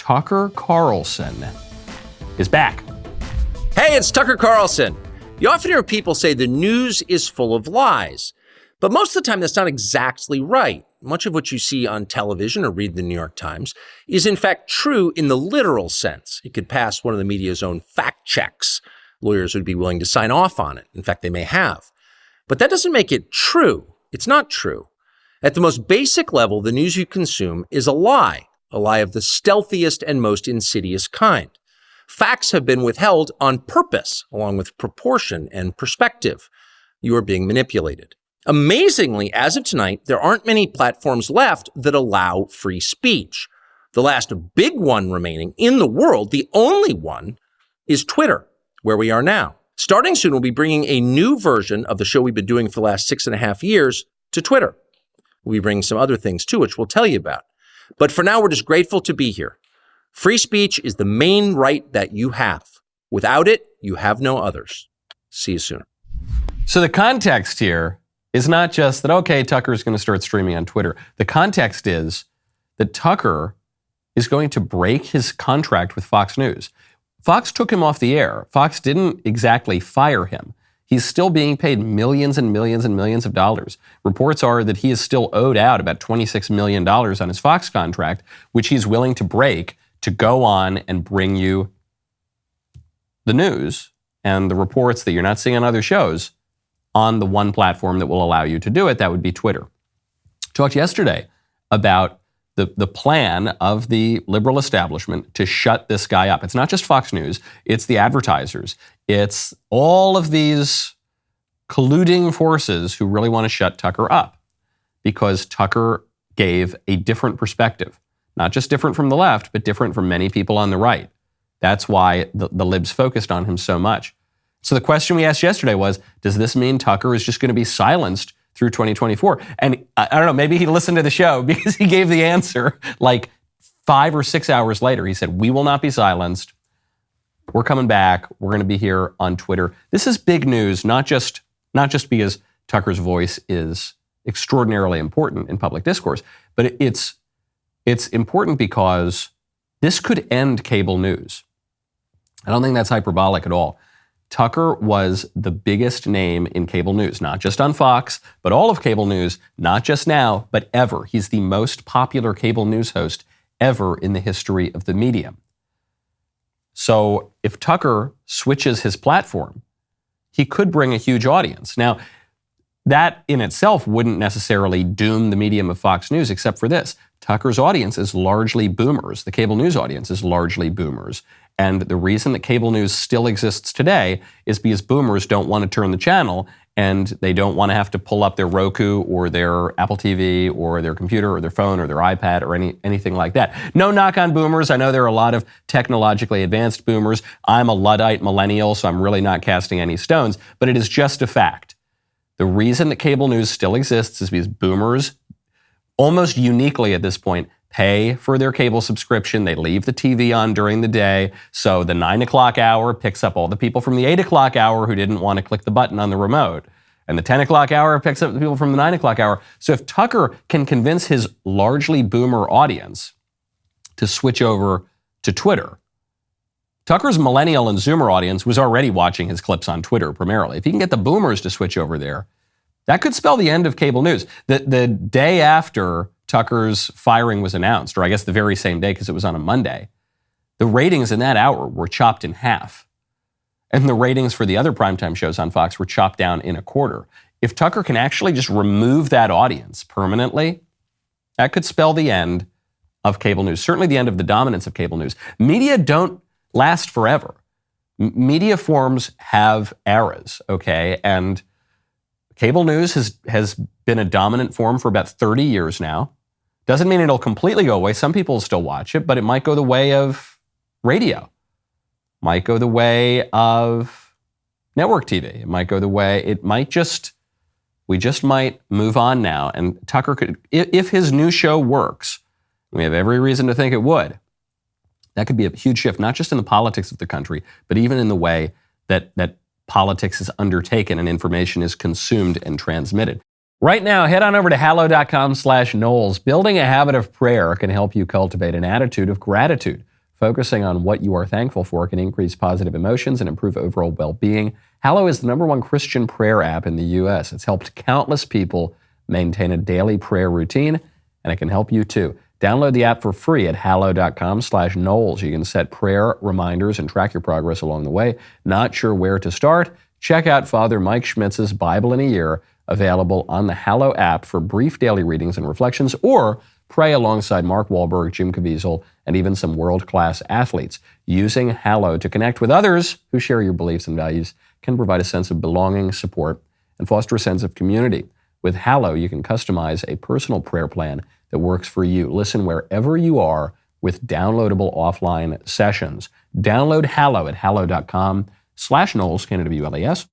Tucker Carlson is back. Hey, it's Tucker Carlson. You often hear people say the news is full of lies, but most of the time that's not exactly right. Much of what you see on television or read the New York Times is in fact true in the literal sense. It could pass one of the media's own fact checks. Lawyers would be willing to sign off on it. In fact, they may have. But that doesn't make it true. It's not true. At the most basic level, the news you consume is a lie of the stealthiest and most insidious kind. Facts have been withheld on purpose, along with proportion and perspective. You are being manipulated. Amazingly, as of tonight, there aren't many platforms left that allow free speech. The last big one remaining in the world, the only one, is Twitter, where we are now. Starting soon, we'll be bringing a new version of the show we've been doing for the last 6.5 years to Twitter. We'll be bringing some other things too, which we'll tell you about. But for now, we're just grateful to be here. Free speech is the main right that you have. Without it, you have no others. See you soon. So the context here is not just that, okay, Tucker's going to start streaming on Twitter. The context is that Tucker is going to break his contract with Fox News. Fox took him off the air. Fox didn't exactly fire him. He's still being paid millions and millions and millions of dollars. Reports are that he is still owed out about $26 million on his Fox contract, which he's willing to break to go on and bring you the news and the reports that you're not seeing on other shows on the one platform that will allow you to do it. That would be Twitter. Talked yesterday about the plan of the liberal establishment to shut this guy up. It's not just Fox News, it's the advertisers. It's all of these colluding forces who really want to shut Tucker up because Tucker gave a different perspective. Not just different from the left, but different from many people on the right. That's why the libs focused on him so much. So the question we asked yesterday was, does this mean Tucker is just going to be silenced through 2024? And I don't know, maybe he listened to the show because he gave the answer like 5 or 6 hours later. He said, we will not be silenced. We're coming back. We're going to be here on Twitter. This is big news, not just because Tucker's voice is extraordinarily important in public discourse, but it's important because this could end cable news. I don't think that's hyperbolic at all. Tucker was the biggest name in cable news, not just on Fox, but all of cable news, not just now, but ever. He's the most popular cable news host ever in the history of the medium. So if Tucker switches his platform, he could bring a huge audience. Now, that in itself wouldn't necessarily doom the medium of Fox News, except for this. Tucker's audience is largely boomers. The cable news audience is largely boomers. And the reason that cable news still exists today is because boomers don't want to turn the channel and they don't want to have to pull up their Roku or their Apple TV or their computer or their phone or their iPad or anything like that. No knock on boomers. I know there are a lot of technologically advanced boomers. I'm a Luddite millennial, so I'm really not casting any stones, but it is just a fact. The reason that cable news still exists is because boomers, almost uniquely at this point, pay for their cable subscription. They leave the TV on during the day. So the 9 o'clock hour picks up all the people from the 8 o'clock hour who didn't want to click the button on the remote. And the 10 o'clock hour picks up the people from the 9 o'clock hour. So if Tucker can convince his largely boomer audience to switch over to Twitter, Tucker's millennial and Zoomer audience was already watching his clips on Twitter primarily. If he can get the boomers to switch over there, that could spell the end of cable news. The day after Tucker's firing was announced, or I guess the very same day because it was on a Monday, the ratings in that hour were chopped in half. And the ratings for the other primetime shows on Fox were chopped down in a quarter. If Tucker can actually just remove that audience permanently, that could spell the end of cable news, certainly the end of the dominance of cable news. Media don't last forever. Media forms have eras, okay? And cable news has been a dominant form for about 30 years now. Doesn't mean it'll completely go away. Some people will still watch it, but it might go the way of radio. Might go the way of network TV. It might go the way, we just might move on now. And Tucker could, if his new show works, we have every reason to think it would, that could be a huge shift, not just in the politics of the country, but even in the way that politics is undertaken and information is consumed and transmitted. Right now, head on over to hallow.com/Knowles. Building a habit of prayer can help you cultivate an attitude of gratitude. Focusing on what you are thankful for can increase positive emotions and improve overall well-being. Hallow is the #1 Christian prayer app in the U.S. It's helped countless people maintain a daily prayer routine, and it can help you too. Download the app for free at hallow.com/Knowles. You can set prayer reminders and track your progress along the way. Not sure where to start? Check out Father Mike Schmitz's Bible in a Year, available on the Hallow app for brief daily readings and reflections, or pray alongside Mark Wahlberg, Jim Caviezel, and even some world-class athletes. Using Hallow to connect with others who share your beliefs and values can provide a sense of belonging, support, and foster a sense of community. With Hallow, you can customize a personal prayer plan that works for you. Listen wherever you are with downloadable offline sessions. Download Hallow at hallow.com/Knowles, K-N-W-L-E-S.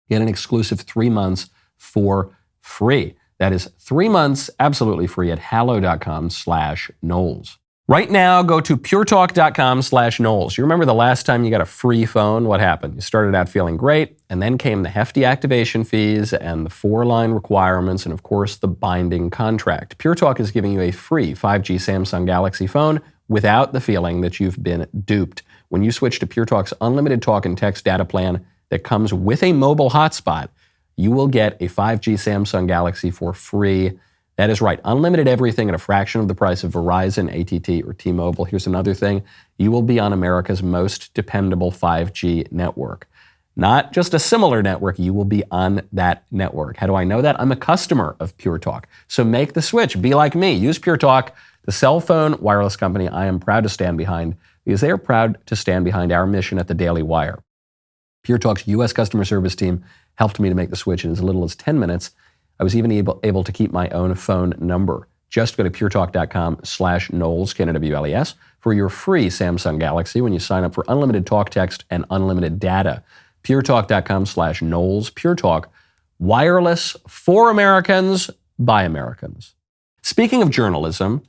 Get an exclusive 3 months for free. That is 3 months absolutely free at hallow.com/Knowles. Right now, go to puretalk.com/Knowles. You remember the last time you got a free phone? What happened? You started out feeling great, and then came the hefty activation fees and the 4-line requirements, and of course, the binding contract. Pure Talk is giving you a free 5G Samsung Galaxy phone without the feeling that you've been duped. When you switch to Pure Talk's unlimited talk and text data plan that comes with a mobile hotspot, you will get a 5G Samsung Galaxy for free. That is right, unlimited everything at a fraction of the price of Verizon, AT&T, or T-Mobile. Here's another thing. You will be on America's most dependable 5G network. Not just a similar network, you will be on that network. How do I know that? I'm a customer of Pure Talk. So make the switch. Be like me. Use Pure Talk, the cell phone wireless company I am proud to stand behind, because they are proud to stand behind our mission at the Daily Wire. Pure Talk's U.S. customer service team helped me to make the switch in as little as 10 minutes. I was even able to keep my own phone number. Just go to puretalk.com/Knowles, K-N-W-L-E-S, for your free Samsung Galaxy when you sign up for unlimited talk, text, and unlimited data. puretalk.com/Knowles. Pure Talk, wireless for Americans, by Americans. Speaking of journalism,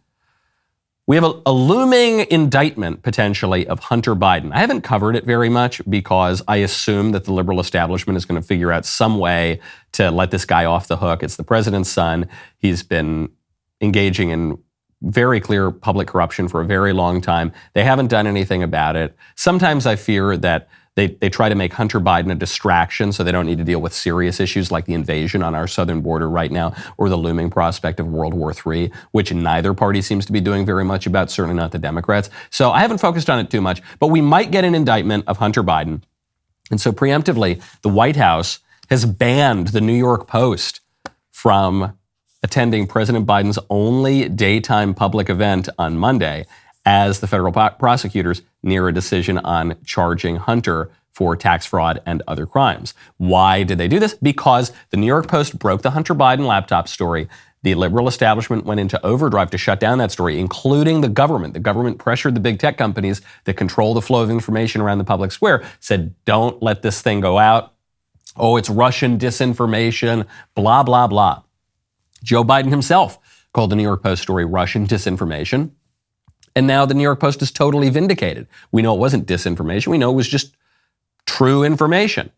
we have a looming indictment, potentially, of Hunter Biden. I haven't covered it very much because I assume that the liberal establishment is going to figure out some way to let this guy off the hook. It's the president's son. He's been engaging in very clear public corruption for a very long time. They haven't done anything about it. Sometimes I fear that they try to make Hunter Biden a distraction so they don't need to deal with serious issues like the invasion on our southern border right now or the looming prospect of World War III, which neither party seems to be doing very much about, certainly not the Democrats. So I haven't focused on it too much, but we might get an indictment of Hunter Biden. And so preemptively, the White House has banned the New York Post from attending President Biden's only daytime public event on Monday as the federal prosecutors near a decision on charging Hunter for tax fraud and other crimes. Why did they do this? Because the New York Post broke the Hunter Biden laptop story. The liberal establishment went into overdrive to shut down that story, including the government. The government pressured the big tech companies that control the flow of information around the public square, said, don't let this thing go out. Oh, it's Russian disinformation, blah, blah, blah. Joe Biden himself called the New York Post story Russian disinformation. And now the New York Post is totally vindicated. We know it wasn't disinformation. We know it was just true information.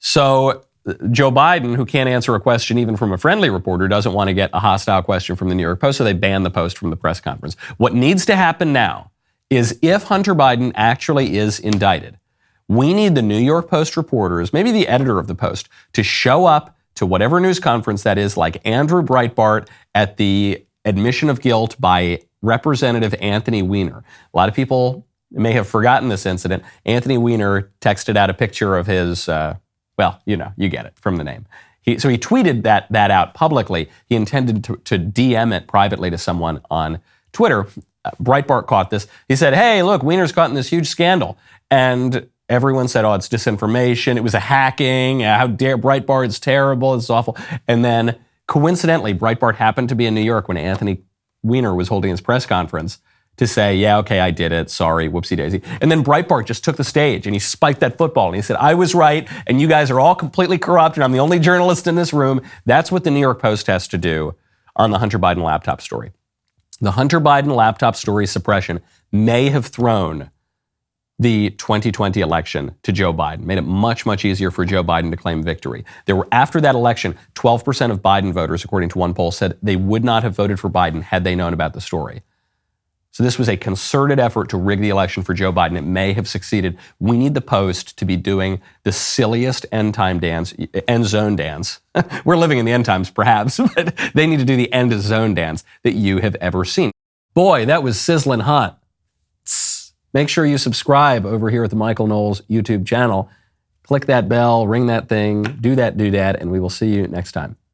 So Joe Biden, who can't answer a question even from a friendly reporter, doesn't want to get a hostile question from the New York Post, so they banned the Post from the press conference. What needs to happen now is if Hunter Biden actually is indicted, we need the New York Post reporters, maybe the editor of the Post, to show up to whatever news conference that is, like Andrew Breitbart at the admission of guilt by Representative Anthony Weiner. A lot of people may have forgotten this incident. Anthony Weiner texted out a picture of his, well, you know, you get it from the name. So he tweeted that out publicly. He intended to DM it privately to someone on Twitter. Breitbart caught this. He said, hey, look, Weiner's caught in this huge scandal. And everyone said, oh, it's disinformation. It was a hacking. How dare Breitbart? It's terrible. It's awful. And then coincidentally, Breitbart happened to be in New York when Anthony Weiner was holding his press conference to say, yeah, okay, I did it. Sorry, whoopsie daisy. And then Breitbart just took the stage and he spiked that football and he said, I was right and you guys are all completely corrupt and I'm the only journalist in this room. That's what the New York Post has to do on the Hunter Biden laptop story. The Hunter Biden laptop story suppression may have thrown the 2020 election to Joe Biden, made it much, much easier for Joe Biden to claim victory. After that election, 12% of Biden voters, according to one poll, said they would not have voted for Biden had they known about the story. So this was a concerted effort to rig the election for Joe Biden. It may have succeeded. We need the Post to be doing the silliest end zone dance. We're living in the end times, perhaps, but they need to do the end zone dance that you have ever seen. Boy, that was sizzling hot. Make sure you subscribe over here at the Michael Knowles YouTube channel. Click that bell, ring that thing, do that, and we will see you next time.